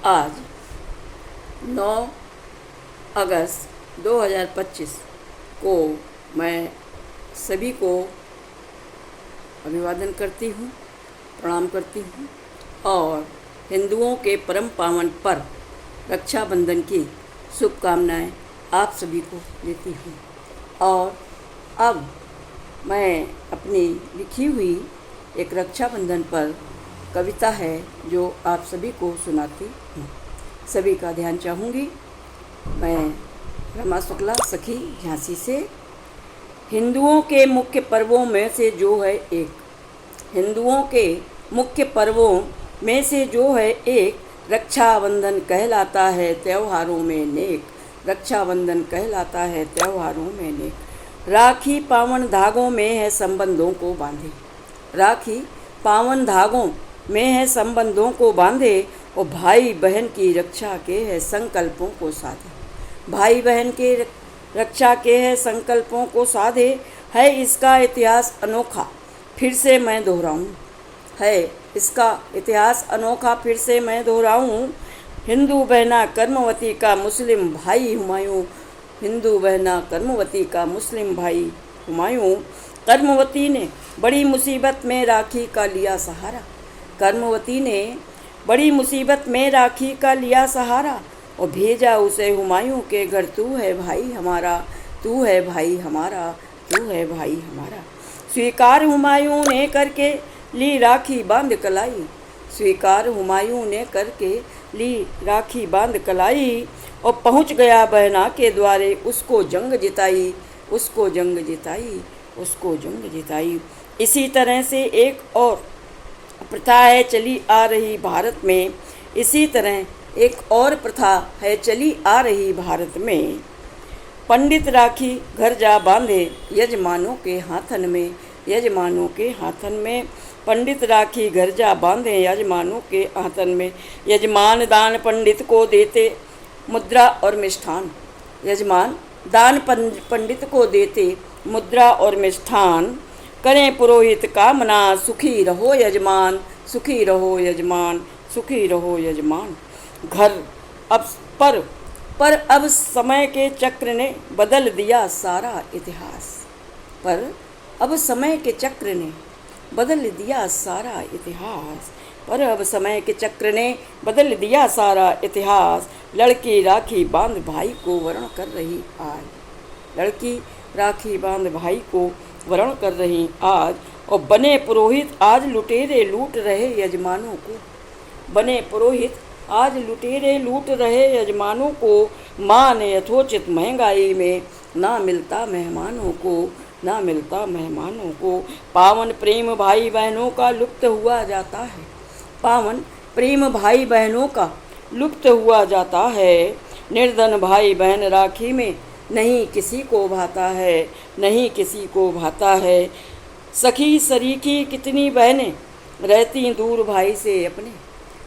आज 9 अगस्त 2025 को मैं सभी को अभिवादन करती हूँ, प्रणाम करती हूँ और हिंदुओं के परम पावन पर्व रक्षाबंधन की शुभकामनाएं आप सभी को देती हूँ। और अब मैं अपनी लिखी हुई एक रक्षाबंधन पर कविता है जो आप सभी को सुनाती हूँ। सभी का ध्यान चाहूँगी। मैं रमा शुक्ला, सखी, झांसी से। हिंदुओं के मुख्य पर्वों में से जो है एक, हिंदुओं के मुख्य पर्वों में से जो है एक, रक्षाबंधन कहलाता है त्योहारों में नेक। रक्षाबंधन कहलाता है त्योहारों में नेक। राखी पावन धागों में है संबंधों को बांधे। राखी पावन धागों में है संबंधों को बांधे और भाई बहन की रक्षा के है संकल्पों को साधे। भाई बहन के रक्षा के है संकल्पों को साधे। है इसका इतिहास अनोखा, फिर से मैं दोहराऊं। है इसका इतिहास अनोखा, फिर से मैं दोहराऊं। हिंदू बहना कर्मवती का मुस्लिम भाई हुमायूं। हिंदू बहना कर्मवती का मुस्लिम भाई हुमायूं। कर्मवती ने बड़ी मुसीबत में राखी का लिया सहारा। कर्मवती ने बड़ी मुसीबत में राखी का लिया सहारा और भेजा उसे हुमायूं के घर। तू है भाई हमारा, तू है भाई हमारा, तू है भाई हमारा। स्वीकार हुमायूं ने करके ली राखी बांध कलाई। स्वीकार हुमायूं ने करके ली राखी बांध कलाई और पहुंच गया बहना के द्वारे। उसको जंग जिताई, उसको जंग जिताई, उसको जंग जिताई। इसी तरह से एक और प्रथा है चली आ रही भारत में। इसी तरह एक और प्रथा है चली आ रही भारत में। पंडित राखी घर जा बांधे यजमानों के हाथन में। यजमानों के हाथन में पंडित राखी घर जा बांधे यजमानों के हाथन में। यजमान दान पंडित को देते मुद्रा और मिष्ठान। यजमान दान पंडित को देते मुद्रा और मिष्ठान। करें पुरोहित कामना, सुखी रहो यजमान, सुखी रहो यजमान, सुखी रहो यजमान। घर अब पर अब समय के चक्र ने बदल दिया सारा इतिहास। पर अब समय के चक्र ने बदल दिया सारा इतिहास। पर अब समय के चक्र ने बदल दिया सारा इतिहास। लड़की राखी बांध भाई को वरण कर रही आज। लड़की राखी बांध भाई को वरण कर रही आज। और बने पुरोहित आज लुटेरे लूट रहे यजमानों को। बने पुरोहित आज लुटेरे लूट रहे यजमानों को। मान यथोचित महंगाई में ना मिलता मेहमानों को, ना मिलता मेहमानों को। पावन प्रेम भाई बहनों का लुप्त हुआ जाता है। पावन प्रेम भाई बहनों का लुप्त हुआ जाता है। निर्धन भाई बहन राखी में नहीं किसी को भाता है, नहीं किसी को भाता है। सखी सरीकी कितनी बहनें रहती दूर भाई से अपने।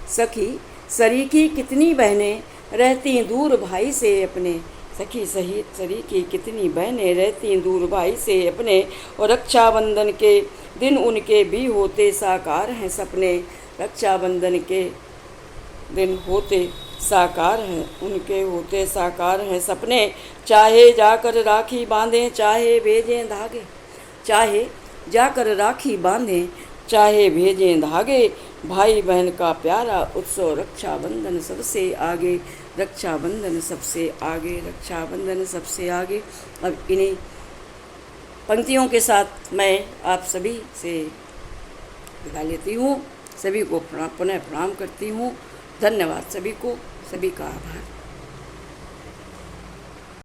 सखी सरीकी कितनी बहनें रहती दूर भाई से अपने। सखी सहित सरीकी कितनी बहनें रहती दूर भाई से अपने। और रक्षाबंधन के दिन उनके भी होते साकार हैं सपने। रक्षाबंधन के दिन होते साकार हैं उनके होते साकार हैं सपने। चाहे जाकर राखी बांधें, चाहे भेजें धागे। चाहे जाकर राखी बांधें, चाहे भेजें धागे। भाई बहन का प्यारा उत्सव रक्षाबंधन सबसे आगे। रक्षाबंधन सबसे आगे, रक्षाबंधन सबसे आगे। अब इन्हीं पंक्तियों के साथ मैं आप सभी से विदा लेती हूँ। सभी को पुनः प्रणाम करती हूँ। धन्यवाद सभी को, सभी का आभार।